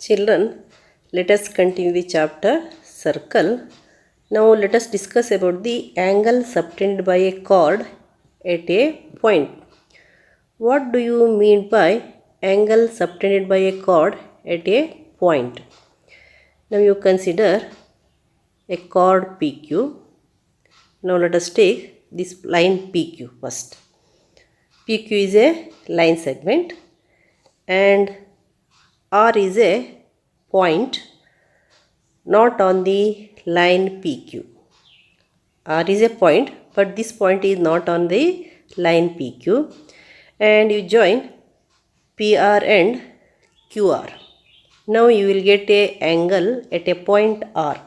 Children, let us continue the chapter circle. Now let us discuss about the angle subtended by a chord at a point. What do you mean by angle subtended by a chord at a point? Now you consider a chord PQ. Now let us take this line PQ first. PQ is a line segment and R is a point not on the line PQ. R is a point, but this point is not on the line PQ, and you join PR and QR. Now you will get a angle at a point R,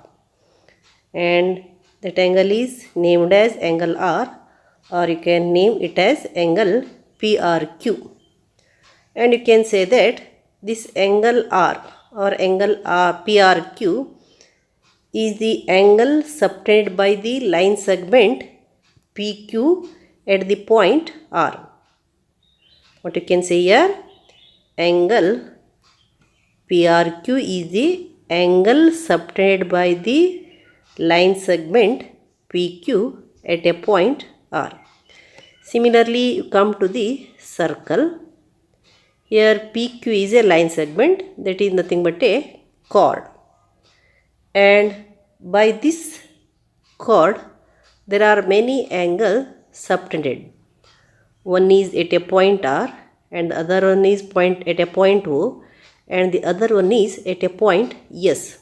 and that angle is named as angle R, or you can name it as angle PRQ. And you can say that this angle R or angle PRQ is the angle subtended by the line segment PQ at the point R. What you can say here? Angle PRQ is the angle subtended by the line segment PQ at a point R. Similarly, you come to the circle. Here PQ is a line segment, that is nothing but a chord, and by this chord there are many angles subtended. One is at a point R, and the other one is at a point O, and the other one is at a point S.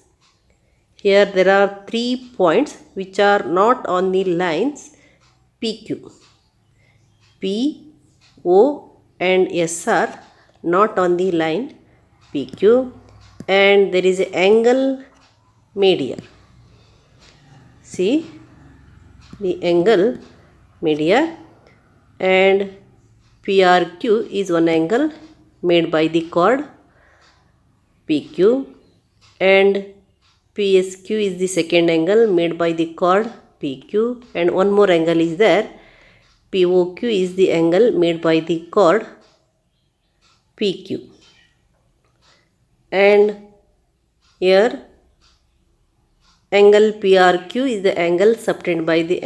Here there are 3 points which are not on the lines PQ. P, O and S are not on the line PQ, and there is an angle made here. See the angle made here, and PRQ is one angle made by the chord PQ, and PSQ is the second angle made by the chord PQ, and one more angle is there. POQ is the angle made by the chord PQ. And here angle PRQ is the angle subtended by the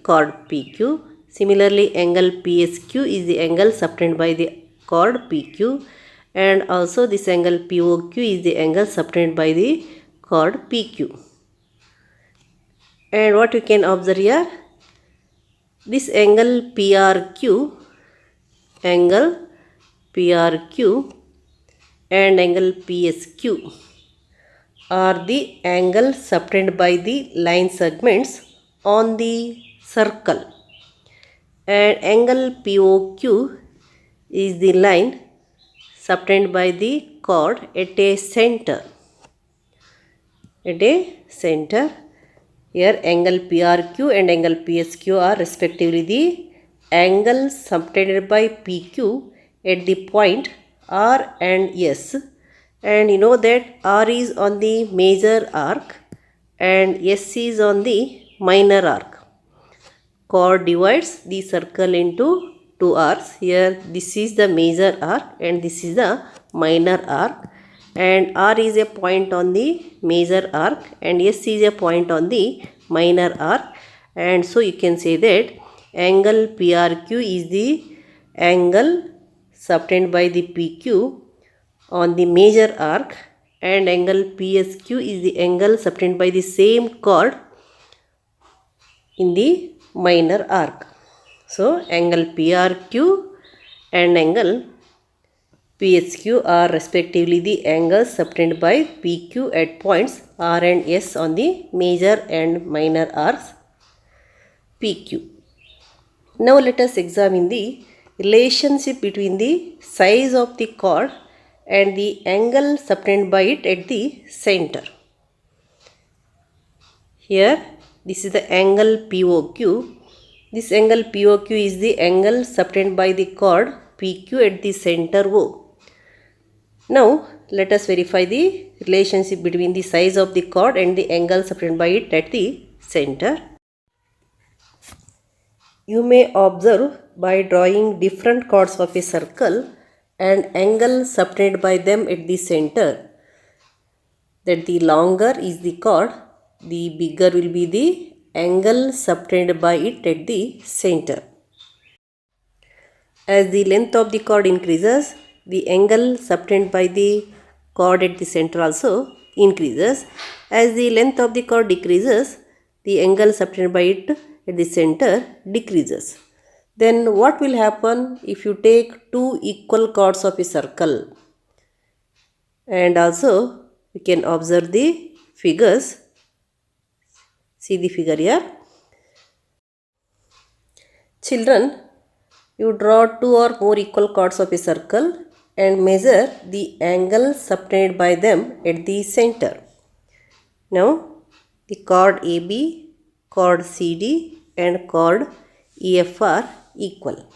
chord PQ. Similarly, angle PSQ is the angle subtended by the chord PQ, and also this angle POQ is the angle subtended by the chord PQ. And what you can observe here, this angle PRQ and angle PSQ are the angles subtended by the line segments on the circle, and angle POQ is the line subtended by the chord at a center. Here angle PRQ and angle PSQ are respectively the angles subtended by PQ at the point R and S, and you know that R is on the major arc and S is on the minor arc. Chord divides the circle into 2 arcs. Here this is the major arc and this is the minor arc, and R is a point on the major arc and S is a point on the minor arc, and so you can say that angle PRQ is the angle subtended by the PQ on the major arc, and angle PSQ is the angle subtended by the same chord in the minor arc. So angle PRQ and angle PSQ are respectively the angles subtended by PQ at points R and S on the major and minor arcs PQ. Now let us examine the relationship between the size of the chord and the angle subtended by it at the center. Here this is the angle POQ. This angle POQ is the angle subtended by the chord PQ at the center O. Now let us verify the relationship between the size of the chord and the angle subtended by it at the center. You may observe by drawing different chords of a circle and angle subtended by them at the center. That the longer is the chord, the bigger will be the angle subtended by it at the center. As the length of the chord increases, the angle subtended by the chord at the center also increases. As the length of the chord decreases, the angle subtended by it at the center decreases. Then what will happen if you take two equal chords of a circle? And also we can observe the figures. See the figure here. Children, you draw two or more equal chords of a circle and measure the angle subtended by them at the center. Now, the chord AB, chord CD and chord EF are equal.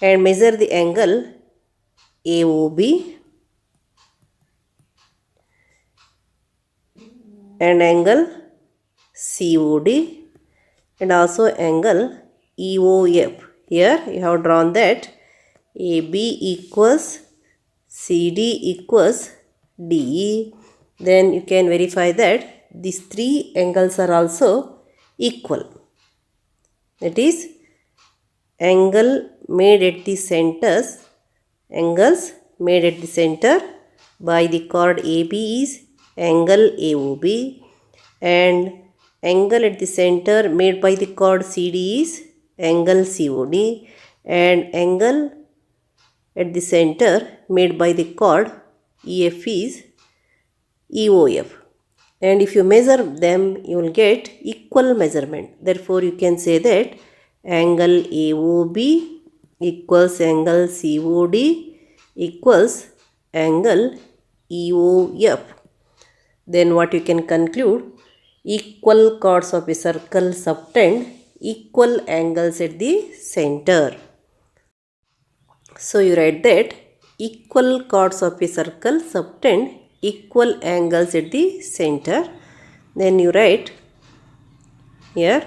And measure the angle AOB and angle COD and also angle EOF. Here you have drawn that AB equals CD equals DE. Then you can verify that these three angles are also equal. That is, angle made at the centers, angles made at the center by the chord AB is angle AOB, and angle at the center made by the chord CD is angle COD, and angle at the center made by the chord EF is EOF. And if you measure them, you will get equal measurement. Therefore, you can say that angle AOB equals angle COD equals angle EOF. Then what you can conclude? Equal chords of a circle subtend equal angles at the center. So you write that equal chords of a circle subtend equal angles at the center. Then you write here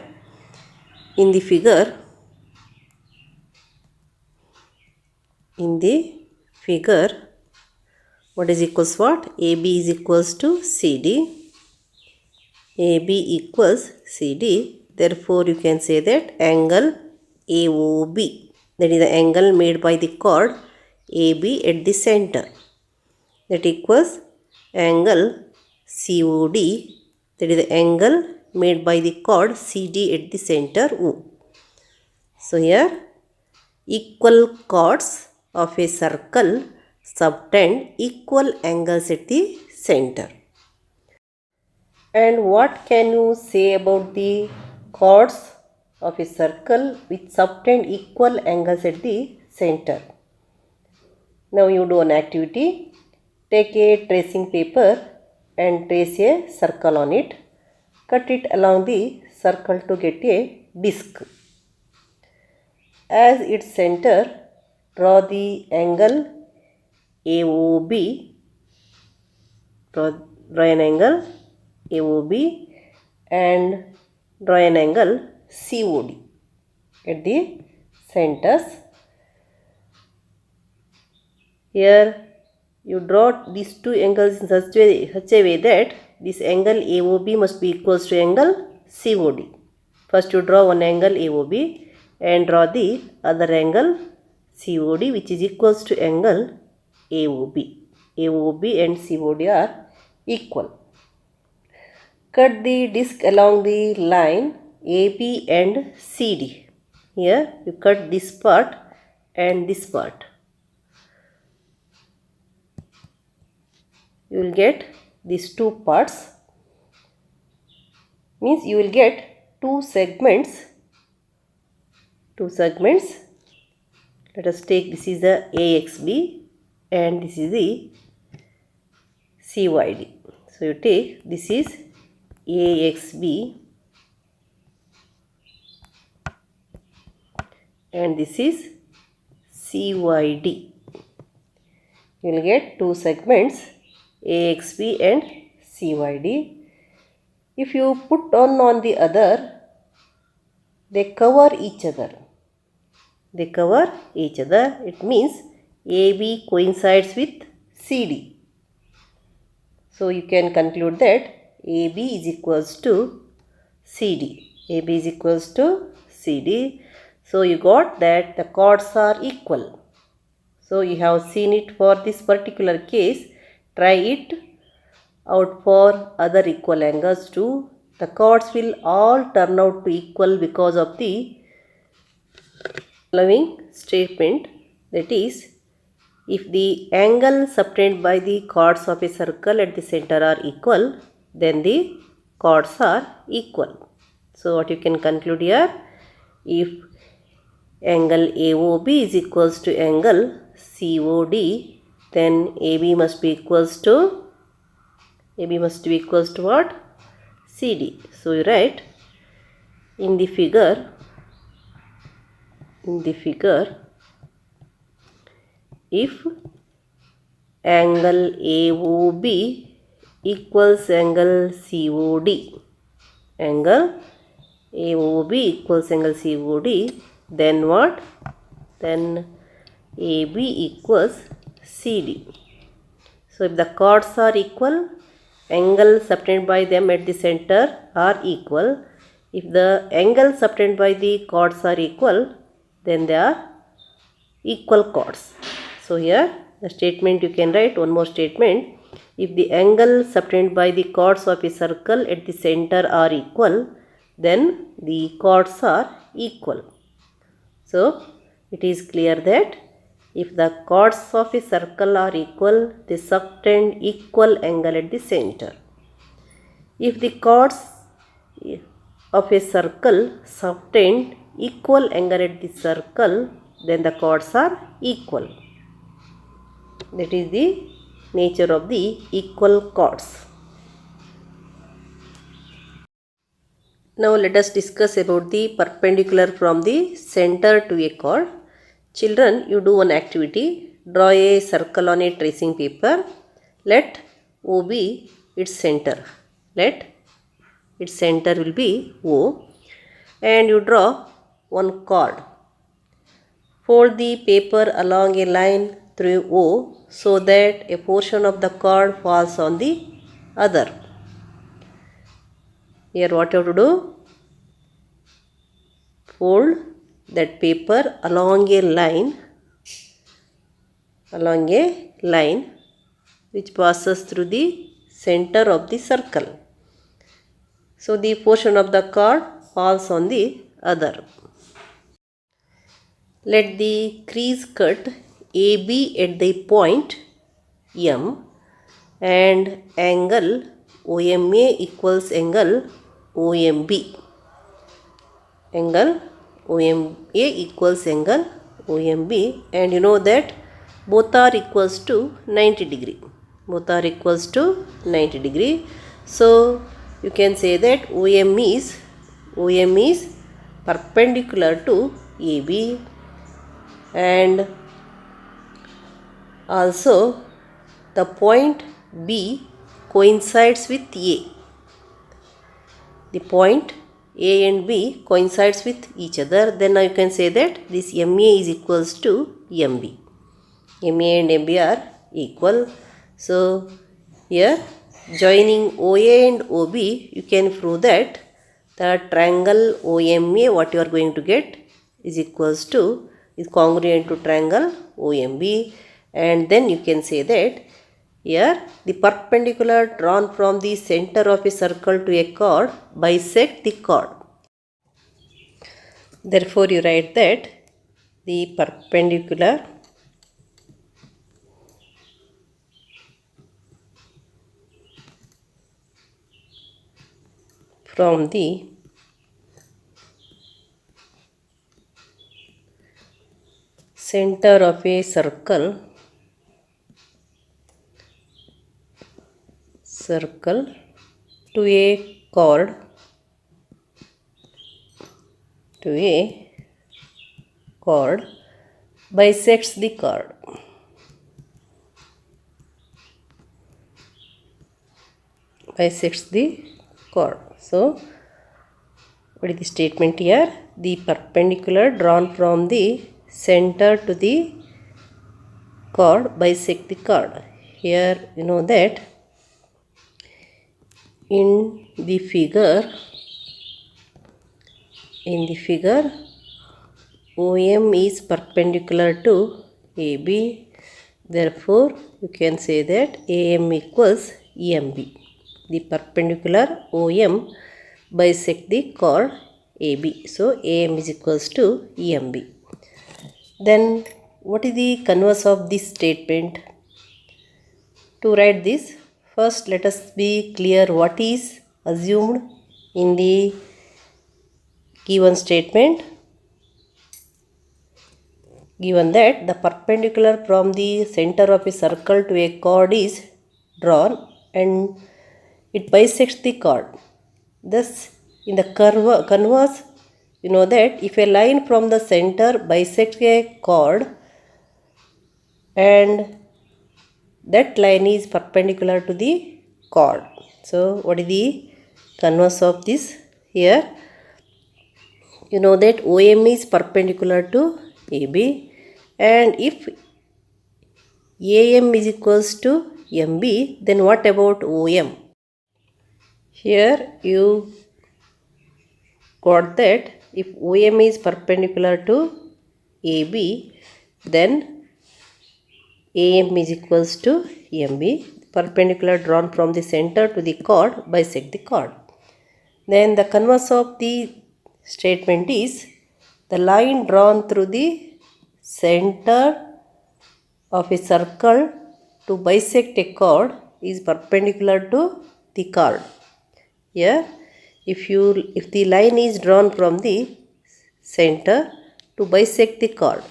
in the figure, what is equals what? AB is equals to CD. AB equals CD. Therefore, you can say that angle AOB, that is the angle made by the chord AB at the center, that equals angle COD, that is the angle made by the chord CD at the center O. So here equal chords of a circle subtend equal angles at the center. And what can you say about the chords of a circle which subtend equal angles at the center? Now you do an activity. Take a tracing paper and trace a circle on it. Cut it along the circle to get a disc. As its center, draw the angle AOB. Draw an angle AOB and draw an angle COD at the centers. Here you draw these two angles in such a way that this angle AOB must be equals to angle COD. First you draw one angle AOB and draw the other angle COD, which is equals to angle AOB. AOB and COD are equal. Cut the disc along the line AB and CD. Here you cut this part and this part. You will get these two parts. Means you will get two segments. Let us take, this is the AXB and this is the CYD. So you take, this is AXB and this is CYD. You will get two segments, AXB and CYD. If you put on the other, they cover each other. It means AB coincides with CD. So you can conclude that AB is equals to CD. AB is equals to CD. So you got that the chords are equal. So you have seen it for this particular case. Try it out for other equal angles too. The chords will all turn out to equal because of the following statement, that is, if the angle subtended by the chords of a circle at the center are equal, then the chords are equal. So what you can conclude here, if angle AOB is equals to angle COD, then AB must be equals to what? CD. So you write in the figure, if angle AOB equals angle COD, then what? Then AB equals CD. So if the chords are equal, angles subtended by them at the center are equal. If the angles subtended by the chords are equal, then they are equal chords. So here the statement you can write one more statement. If the angle subtended by the chords of a circle at the center are equal, then the chords are equal. So it is clear that if the chords of a circle are equal, they subtend equal angle at the center. If the chords of a circle subtend equal angle at the circle, then the chords are equal. That is the nature of the equal chords. Now let us discuss about the perpendicular from the center to a chord. Children, you do one activity. Draw a circle on a tracing paper. Let O be its center. Let its center will be O. And you draw one chord. Fold the paper along a line through O so that a portion of the chord falls on the other. Here what you have to do? Fold that paper along a line which passes through the center of the circle. So the portion of the chord falls on the other. Let the crease cut AB at the point M and angle OMA equals angle OMB. Angle OMA equals angle OMB, and you know that both are equals to 90 degree. So you can say that OM is perpendicular to AB, and also the point B coincides with A. The point A and B coincides with each other. Then now you can say that this MA is equals to MB. MA and MB are equal. So here joining OA and OB, you can prove that the triangle OMA, what you are going to get, is congruent to triangle OMB, and then you can say that here the perpendicular drawn from the center of a circle to a chord bisect the chord. Therefore you write that the perpendicular from the center of a circle to a chord bisects the chord. So what is the statement here? The perpendicular drawn from the center to the chord bisect the chord. Here you know that in the figure OM is perpendicular to AB, therefore you can say that AM equals EMB. The perpendicular OM bisect the chord AB, so AM is equals to EMB. Then what is the converse of this statement? To write this, first let us be clear what is assumed in the given statement. Given that the perpendicular from the center of a circle to a chord is drawn and it bisects the chord. Thus, in the converse, you know that if a line from the center bisects a chord and that line is perpendicular to the chord. So, what is the converse of this here? You know that OM is perpendicular to AB, and if AM is equals to MB, then what about OM? Here you got that if OM is perpendicular to AB, then AM is equals to MB. Perpendicular drawn from the center to the chord bisect the chord. Then the converse of the statement is the line drawn through the center of a circle to bisect a chord is perpendicular to the chord. Here, if the line is drawn from the center to bisect the chord,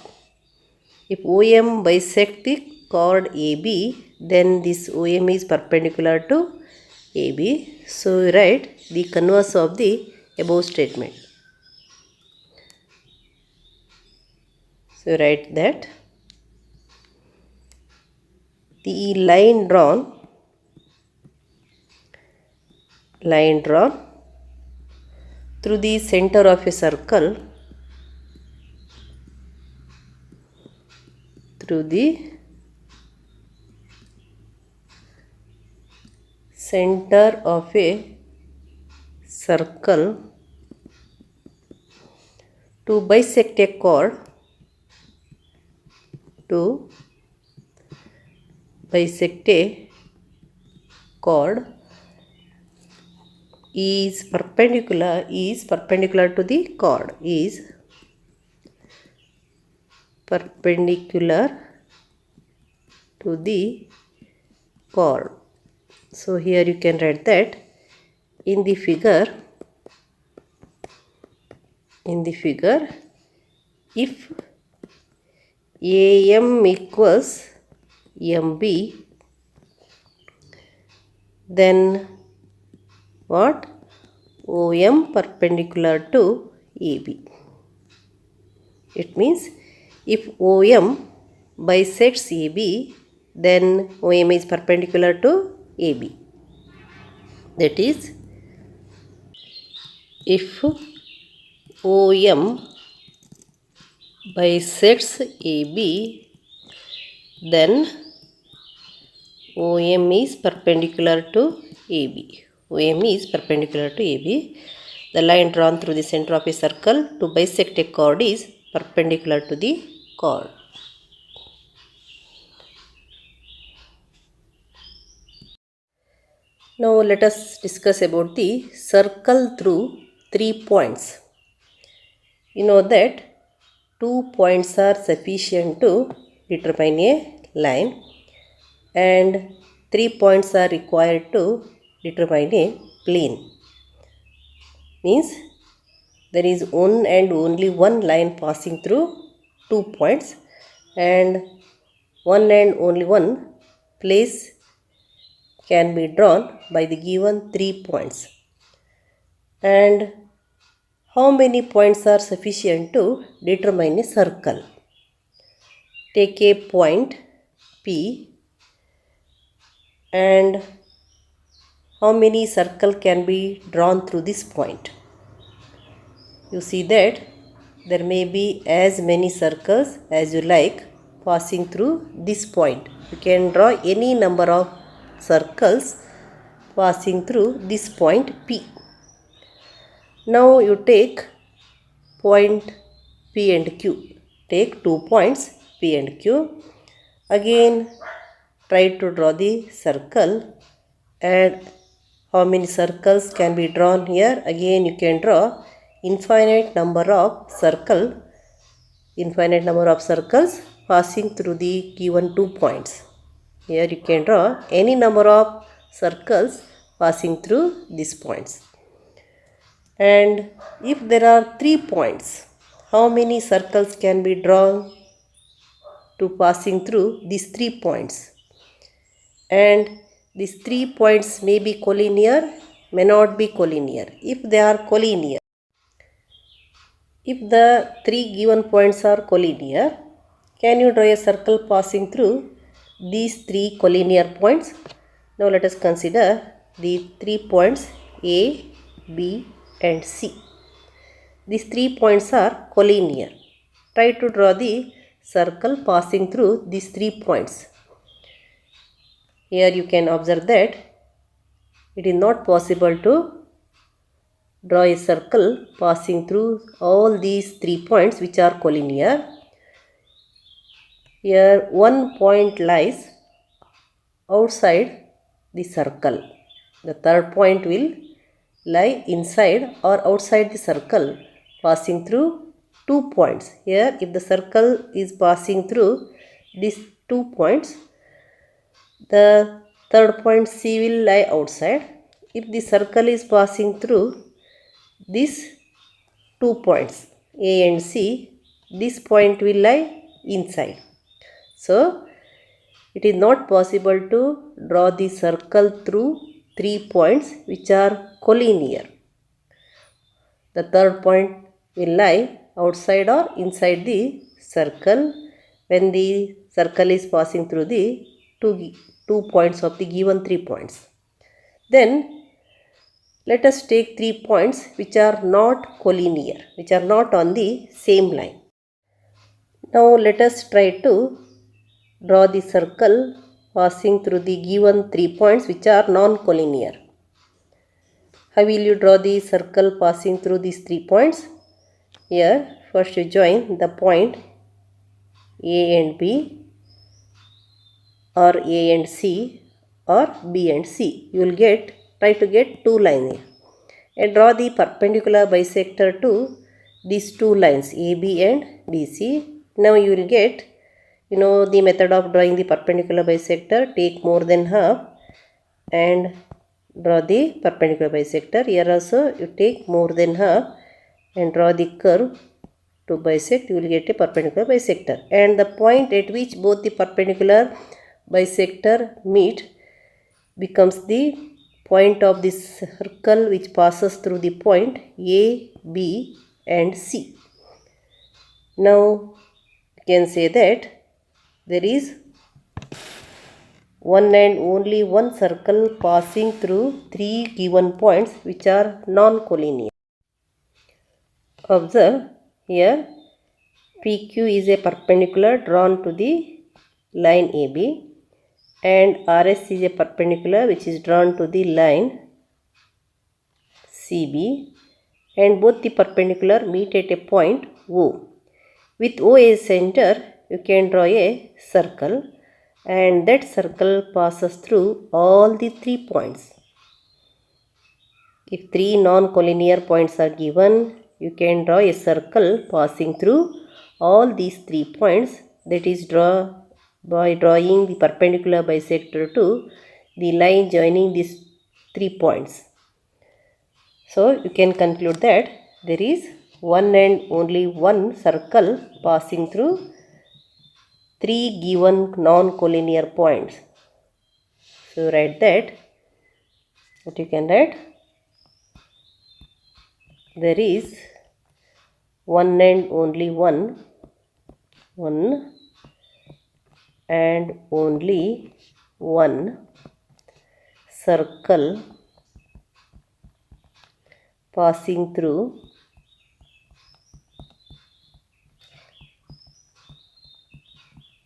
if OM bisect the chord AB, then this OM is perpendicular to AB. So, write the converse of the above statement. So, write that the line drawn through the center of a circle to bisect a chord is perpendicular to the chord, So, here you can write that in the figure if AM equals MB, then what? OM perpendicular to AB. It means if OM bisects AB, then OM is perpendicular to AB. That is, if OM bisects AB, then OM is perpendicular to AB. OM is perpendicular to AB. The line drawn through the center of a circle to bisect a chord is perpendicular to the chord. Now let us discuss about the circle through 3 points. You know that 2 points are sufficient to determine a line and 3 points are required to determine a plane. Means there is one and only one line passing through 2 points and one and only one place can be drawn by the given 3 points. And how many points are sufficient to determine a circle? Take a point P and how many circle can be drawn through this point? You see that there may be as many circles as you like passing through this point. You can draw any number of circles passing through this point P. Now you take point P and Q. Take 2 points P and Q. Again try to draw the circle, and how many circles can be drawn here? Again you can draw infinite number of circles passing through the given 2 points. Here you can draw any number of circles passing through these points. And if there are 3 points, how many circles can be drawn to passing through these 3 points? And these 3 points may be collinear, may not be collinear. If they are collinear, if the 3 given points are collinear, can you draw a circle passing through these 3 collinear points? Now let us consider the 3 points A, B and C. These 3 points are collinear. Try to draw the circle passing through these 3 points. Here you can observe that it is not possible to draw a circle passing through all these 3 points which are collinear. Here one point lies outside the circle. The third point will lie inside or outside the circle passing through 2 points. Here if the circle is passing through these 2 points, the third point C will lie outside. If the circle is passing through these 2 points A and C, this point will lie inside. So it is not possible to draw the circle through 3 points which are collinear. The third point will lie outside or inside the circle when the circle is passing through the two points of the given 3 points. Then let us take 3 points which are not collinear, which are not on the same line. Now let us try to draw the circle passing through the given 3 points which are non-collinear. How will you draw the circle passing through these 3 points? Here first you join the point A and B, or A and C, or B and C. You will try to get 2 lines here, and draw the perpendicular bisector to these 2 lines AB and BC. Now you will get, the method of drawing the perpendicular bisector. Take more than half and draw the perpendicular bisector. Here also you take more than half and draw the curve to bisect. You will get a perpendicular bisector, and the point at which both the perpendicular bisector meet becomes the point of this circle which passes through the point A, B and C. Now you can say that there is one and only one circle passing through 3 given points which are non-collinear. Observe here, PQ is a perpendicular drawn to the line AB, and RS is a perpendicular which is drawn to the line CB, and both the perpendicular meet at a point O. With O as center, you can draw a circle, and that circle passes through all the 3 points. If 3 non-collinear points are given, you can draw a circle passing through all these 3 points, that is by drawing the perpendicular bisector to the line joining these 3 points. So you can conclude that there is one and only one circle passing through 3 given non-collinear points. So write that, what you can write, there is one and only one and only one circle passing through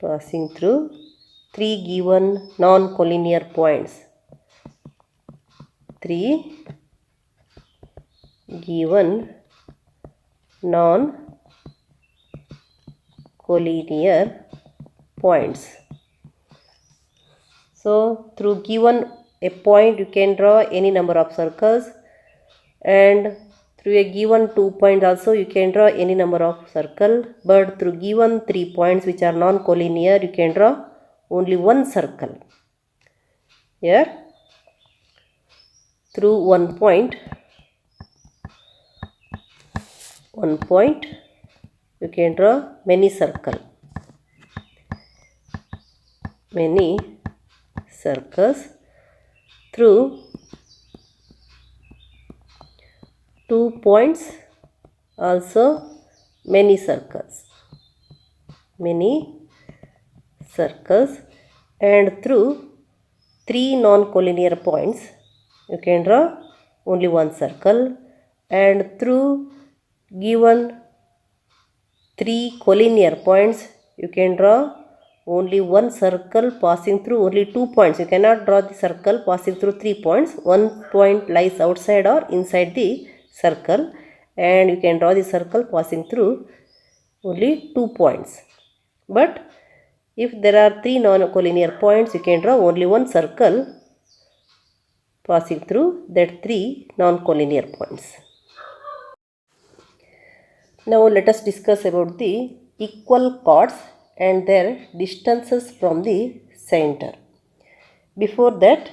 passing through 3 given non-collinear points. 3 given non-collinear points. So through given a point you can draw any number of circles, and through a given 2 points also you can draw any number of circle, but through given 3 points which are non-collinear you can draw only one circle. Here through one point you can draw many circles. Through 2 points also many circles, and through 3 non-collinear points you can draw only one circle, and through given 3 collinear points you can draw only one circle passing through only 2 points. You cannot draw the circle passing through 3 points. One point lies outside or inside the circle, and you can draw the circle passing through only 2 points. But if there are 3 non-collinear points, you can draw only one circle passing through that 3 non-collinear points. Now let us discuss about the equal chords and their distances from the center. Before that,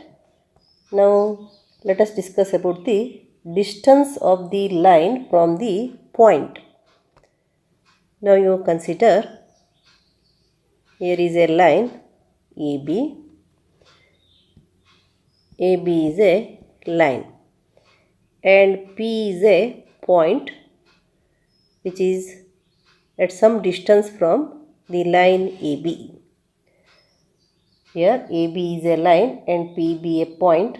now let us discuss about the distance of the line from the point. Now you consider, here is a line AB. AB is a line and P is a point which is at some distance from the line AB. Here AB is a line and P be a point,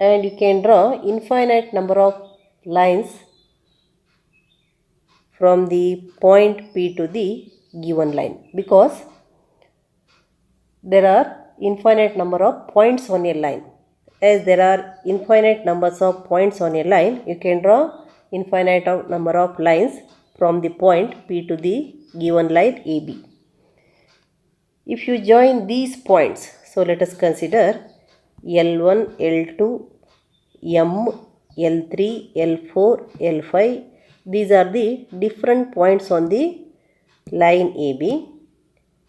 and you can draw infinite number of lines from the point P to the given line, because there are infinite number of points on a line. As there are infinite numbers of points on a line, you can draw infinite number of lines from the point P to the given line AB. If you join these points, so let us consider L1, L2, M, L3, L4, L5. These are the different points on the line AB.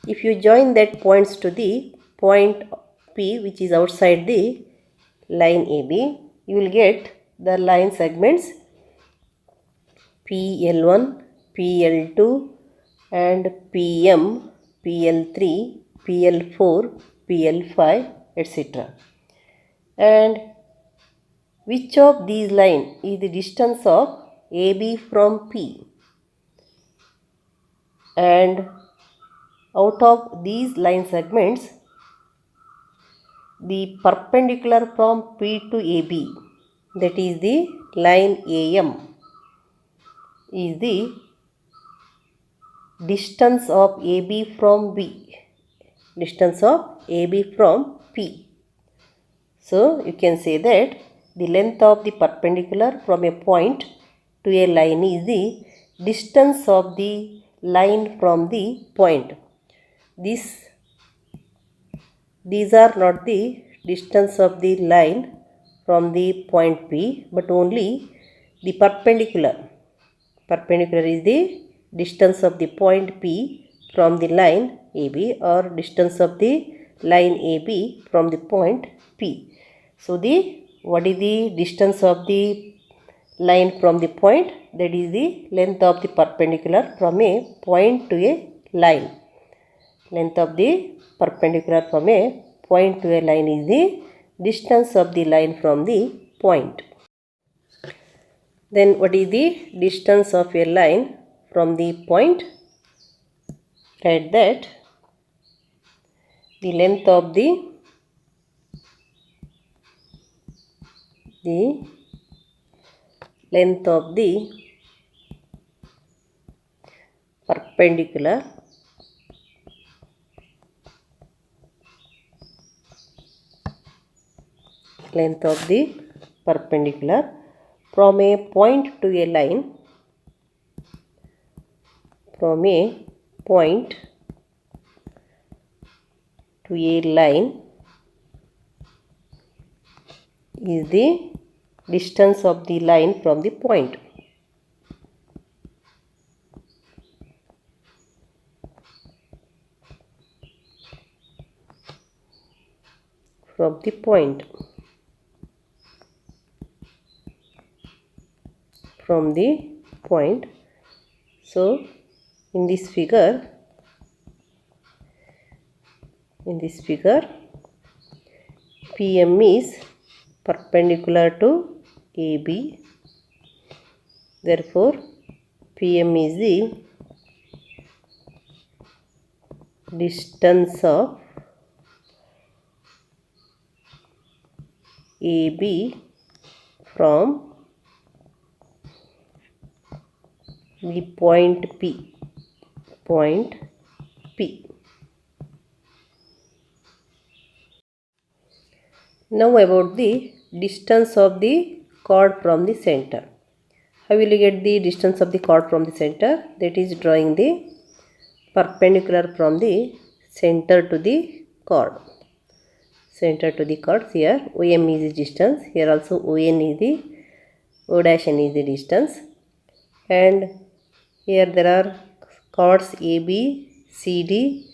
If you join that points to the point P which is outside the line AB, you will get the line segments PL1, PL2 and PM, PL3, PL4, PL5, etc. And which of these lines is the distance of AB from P? And out of these line segments, the perpendicular from P to AB, that is the line AM, is the distance of AB from B, distance of AB from P. So you can say that the length of the perpendicular from a point to a line is the distance of the line from the point. These are not the distance of the line from the point P, but only the perpendicular. Perpendicular is the distance of the point P from the line AB, or distance of the line AB from the point P. So what is the distance of the line from the point? That is the length of the perpendicular from a point to a line. Length of the perpendicular from a point to a line is the distance of the line from the point. Then what is the distance of a line from the point? Write that the length of the perpendicular length of the perpendicular from a point to a line, from a point to a line is the distance of the line from the point. From the point. From the point. So in this figure, PM is perpendicular to AB. Therefore, PM is the distance of AB from the point P. Now about the distance of the chord from the center. How will you get the distance of the chord from the center? That is drawing the perpendicular from the center to the chord. Center to the chord. Here OM is the distance. Here also ON is the O-N is the distance. And here there are chords AB, CD,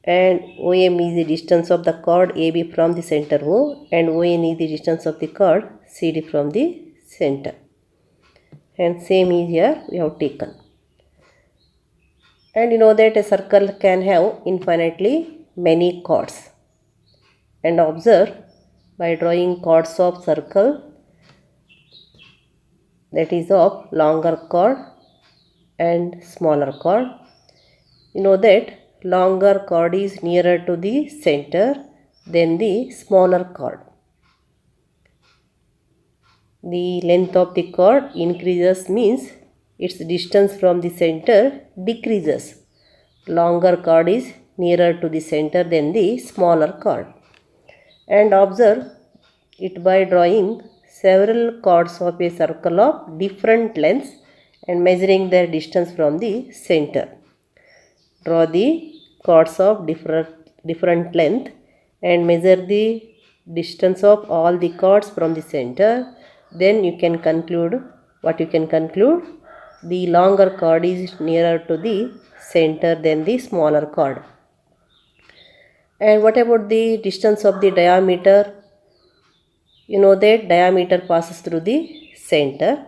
and OM is the distance of the chord AB from the center O, and ON is the distance of the chord CD from the center. And same is here we have taken. And you know that a circle can have infinitely many chords. And observe, by drawing chords of circle, that is of longer chord and smaller chord, you know that longer chord is nearer to the center than the smaller chord. The length of the chord increases means its distance from the center decreases. Longer chord is nearer to the center than the smaller chord. And observe it by drawing several chords of a circle of different lengths and measuring their distance from the center. Draw the chords of different length and measure the distance of all the chords from the center. Then you can conclude what you can conclude. The longer chord is nearer to the center than the smaller chord. And what about the distance of the diameter? You know that diameter passes through the center.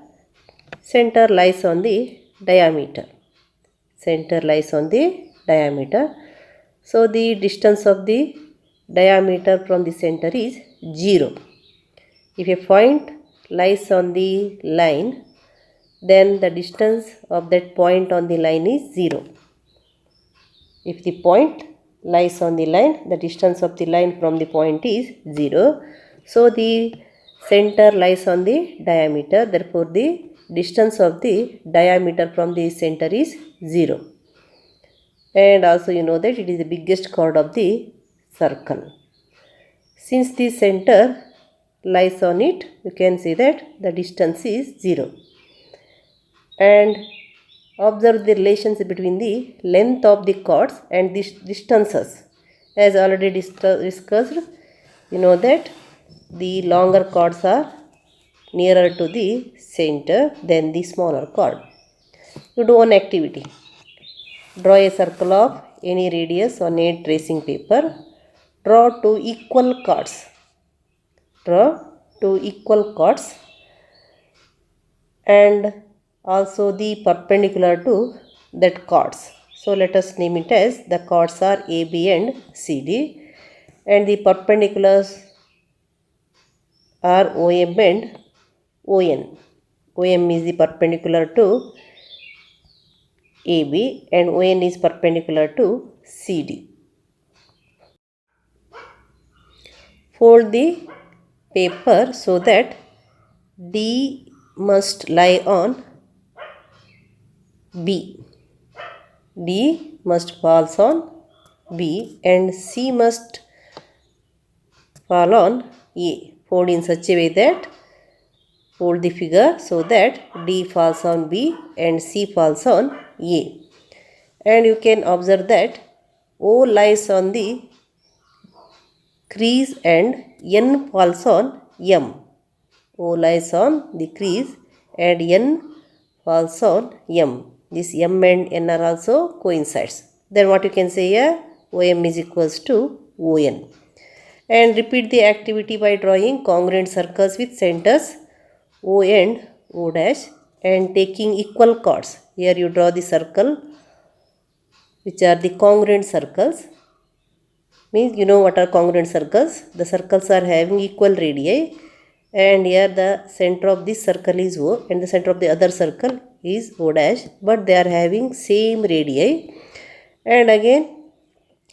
Center lies on the diameter. Center lies on the diameter. So the distance of the diameter from the center is 0. If a point lies on the line, then the distance of that point on the line is 0. If the point lies on the line, the distance of the line from the point is 0. So the center lies on the diameter. Therefore the distance of the diameter from the center is 0. And also you know that it is the biggest chord of the circle. Since the center lies on it, you can say that the distance is 0. And observe the relationship between the length of the chords and the distances. As already discussed, you know that the longer chords are nearer to the center than the smaller chord. You do one activity. Draw a circle of any radius on a tracing paper. Draw two equal chords. And also the perpendicular to that chords. So let us name it as the chords are AB and CD, and the perpendiculars are OM and ON. OM is the perpendicular to AB and ON is perpendicular to CD. Fold the paper so that D must lie on B. D must fall on B and C must fall on A. fold in such a way that fold the figure so that D falls on B and C falls on A. And you can observe that O lies on the crease and N falls on M. O lies on the crease and N falls on M. This M and N are also coincides. Then what you can say here? OM is equals to ON. And repeat the activity by drawing congruent circles with centers O and O dash and taking equal chords. Here you draw the circle which are the congruent circles. Means you know what are congruent circles. The circles are having equal radii and here the center of this circle is O and the center of the other circle is O dash, but they are having same radii. And again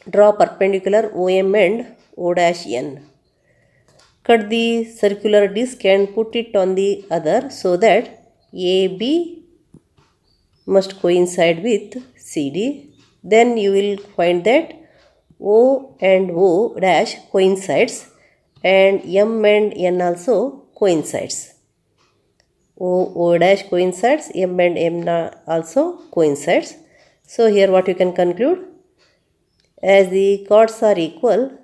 draw perpendicular OM and O dash N. Cut the circular disc and put it on the other so that AB must coincide with CD. Then you will find that O and O dash coincides and M and N also coincides. O dash coincides, M and M also coincides. So here what you can conclude? As the chords are equal,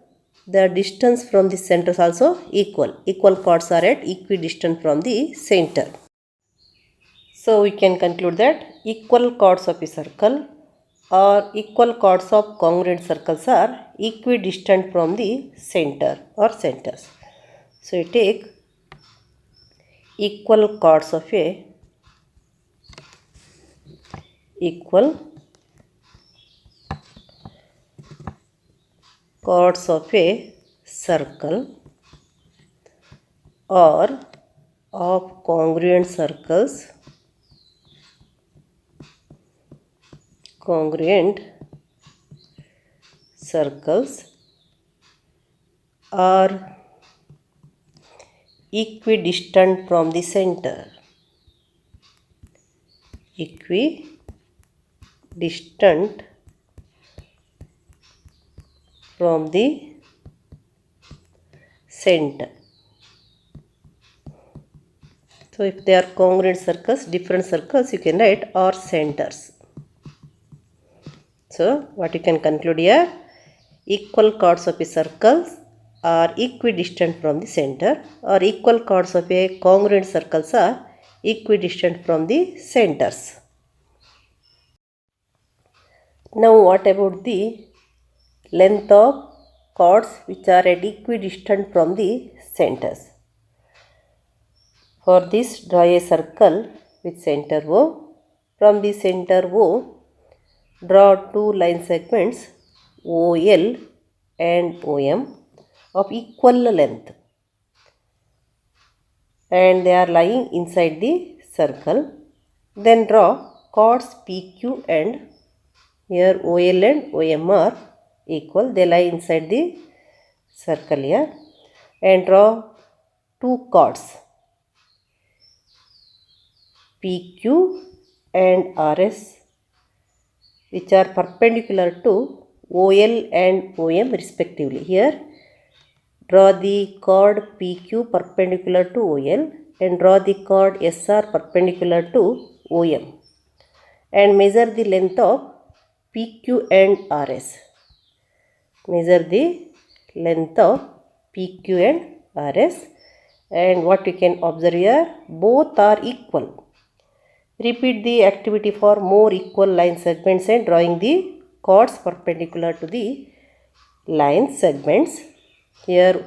the distance from the center is also equal. Equal chords are at equidistant from the center. So we can conclude that equal chords of a circle or equal chords of congruent circles are equidistant from the center or centers. So you take equal chords of a circle or of congruent circles are equidistant from the center. Equidistant from the center. So if they are congruent circles, different circles, you can write or centers. So what you can conclude here? Equal chords of a circle are equidistant from the center, or equal chords of a congruent circles are equidistant from the centers. Now what about the length of chords which are at equidistant from the centers? For this, draw a circle with center O. From the center O, draw two line segments OL and OM of equal length, and they are lying inside the circle. Then draw chords PQ, and here OL and OM are equal, they lie inside the circle here, and draw two chords PQ and RS which are perpendicular to OL and OM respectively. Here draw the chord PQ perpendicular to OL and draw the chord SR perpendicular to OM and measure the length of PQ and RS. Measure the length of PQ and RS, and what you can observe here, both are equal. Repeat the activity for more equal line segments and drawing the chords perpendicular to the line segments. Here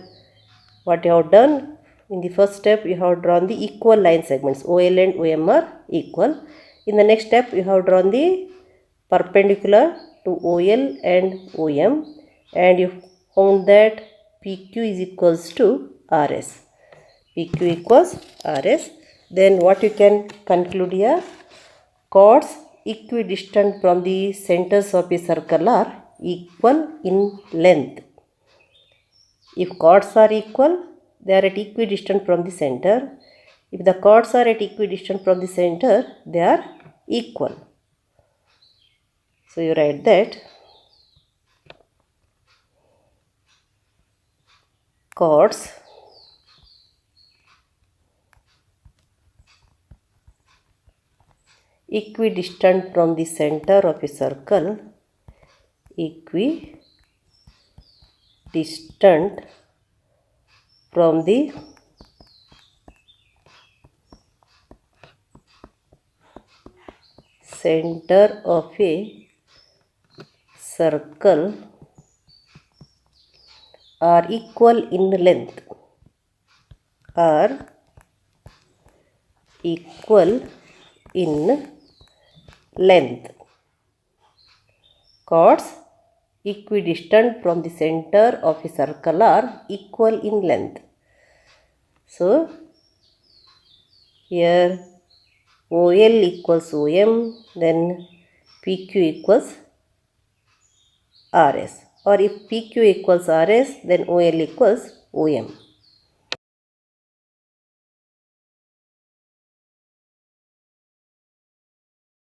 what you have done, in the first step you have drawn the equal line segments, OL and OM are equal. In the next step you have drawn the perpendicular to OL and OM, and you found that PQ is equals to RS. PQ equals RS. Then what you can conclude here? Chords equidistant from the centers of a circle are equal in length. If chords are equal, they are at equidistant from the center. If the chords are at equidistant from the center, they are equal. So you write that chords equidistant from the center of a circle, equidistant from the center of a circle are equal in length, are equal in length. Chords equidistant from the center of a circle are equal in length. So here OL equals OM, then PQ equals RS, or if PQ equals RS, then OL equals OM.